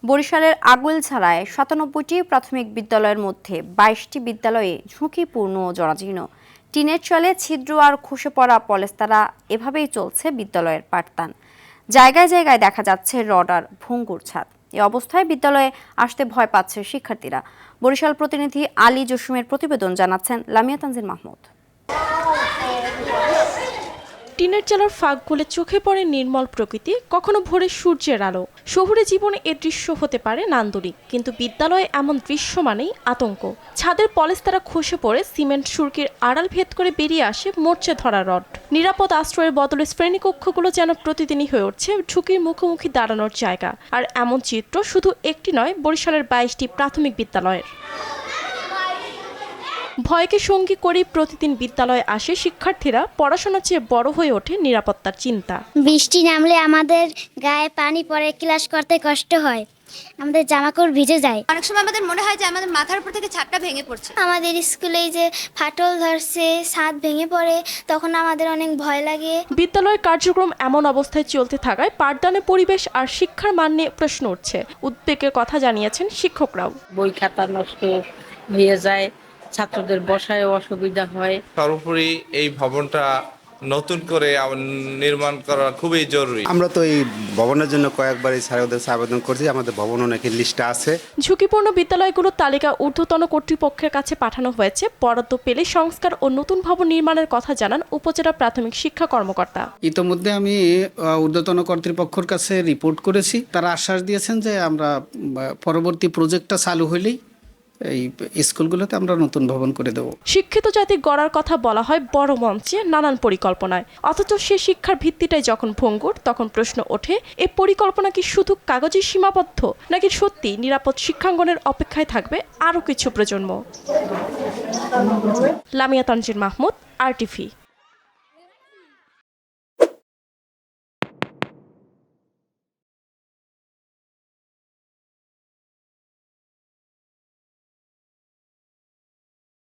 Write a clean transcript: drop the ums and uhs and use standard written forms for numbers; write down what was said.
বরিশালের আগুইলছড়ায় ৯৭টি প্রাথমিক বিদ্যালয়ের মধ্যে ২২টি বিদ্যালয়ে ঝুঁকিপূর্ণ ও জরাজীর্ণ। টিনের চালে ছিদ্র আর খসে পড়া পলেস্তারা, এভাবেই চলছে বিদ্যালয়ের পাঠদান। জায়গায় জায়গায় দেখা যাচ্ছে রড আর ভঙ্গুর ছাদ। এ অবস্থায় বিদ্যালয়ে আসতে ভয় পাচ্ছে শিক্ষার্থীরা। বরিশাল প্রতিনিধি আলী জসিমের প্রতিবেদন জানাচ্ছেন লামিয়া তানজিন মাহমুদ। টিনের চালার ফাঁক গলে চোখে পড়ে নির্মল প্রকৃতি, কখনো ভোরে সূর্যের আলো। শহুরে জীবনে এ দৃশ্য হতে পারে নান্দনিক, কিন্তু বিদ্যালয়ে এমন দৃশ্য মানেই আতঙ্ক। ছাদের পলেস্তারা খসে পড়ে সিমেন্ট সুরকির আড়াল ভেদ করে বেরিয়ে আসে মরচে ধরা রড। নিরাপদ আশ্রয়ের বদলে শ্রেণীকক্ষগুলো যেন প্রতিদিনই হয়ে উঠছে ঝুঁকির মুখোমুখি দাঁড়ানোর জায়গা। আর এমন চিত্র শুধু একটি নয়, বরিশালের ২২টি প্রাথমিক বিদ্যালয়ের। ভয়কে সঙ্গী করে প্রতিদিন বিদ্যালয়ে আসে শিক্ষার্থীরা। পড়াশোনার চেয়ে বড় হয়ে ওঠে নিরাপত্তার চিন্তা। বৃষ্টি নামলে আমাদের গায়ে পানি পড়ে, ক্লাস করতে কষ্ট হয়, আমাদের জামাকাপড় ভিজে যায়। অনেক সময় আমাদের মনে হয় যে আমাদের মাথার উপর থেকে ছাদটা ভেঙে পড়ছে। আমাদের স্কুলে যে ফাটল ধরছে, ছাদ ভেঙে পড়ে, তখন আমাদের অনেক ভয় লাগে। বিদ্যালয়ের কার্যক্রম এমন অবস্থায় চলতে থাকায় পাঠদানের পরিবেশ আর শিক্ষার মান নিয়ে প্রশ্ন উঠছে। উদ্বেগের কথা জানিয়েছেন শিক্ষকরাও। বই খাতা নষ্ট হয়ে যায়, ছাত্রদের বসায় অসুবিধা হয়। সর্বোপরি এই ভবনটা নতুন করে নির্মাণ করা খুবই জরুরি। আমরা তো এই ভবনের জন্য কয়েকবারই স্যারদের আবেদন করছি, আমাদের ভবন অনেকের লিস্টে আছে। ঝুঁকিপূর্ণ বিদ্যালয়গুলোর তালিকা ঊর্ধ্বতন কর্তৃপক্ষের কাছে পাঠানো হয়েছে। বরাদ্দ পেলে সংস্কার ও নতুন ভবন নির্মাণের কথা জানান উপজেলা প্রাথমিক শিক্ষা কর্মকর্তা। ইতোমধ্যে আমি ঊর্ধ্বতন কর্তৃপক্ষের কাছে রিপোর্ট করেছি। তারা আশ্বাস দিয়েছেন যে আমরা পরবর্তী প্রজেক্টটা চালু হলেই এই স্কুলগুলোতে আমরা নতুন ভবন করে দেব। শিক্ষিত জাতি গড়ার কথা বলা হয় বড় মঞ্চে, নানান পরিকল্পনায়। অথচ সে শিক্ষার ভিত্তিটাই যখন ভঙ্গুর, তখন প্রশ্ন ওঠে, এ পরিকল্পনা কি শুধু কাগজে সীমাবদ্ধ, নাকি সত্যি নিরাপদ শিক্ষাঙ্গনের অপেক্ষায় থাকবে আরও কিছু প্রজন্ম? লামিয়া তানজিন মাহমুদ, RTV।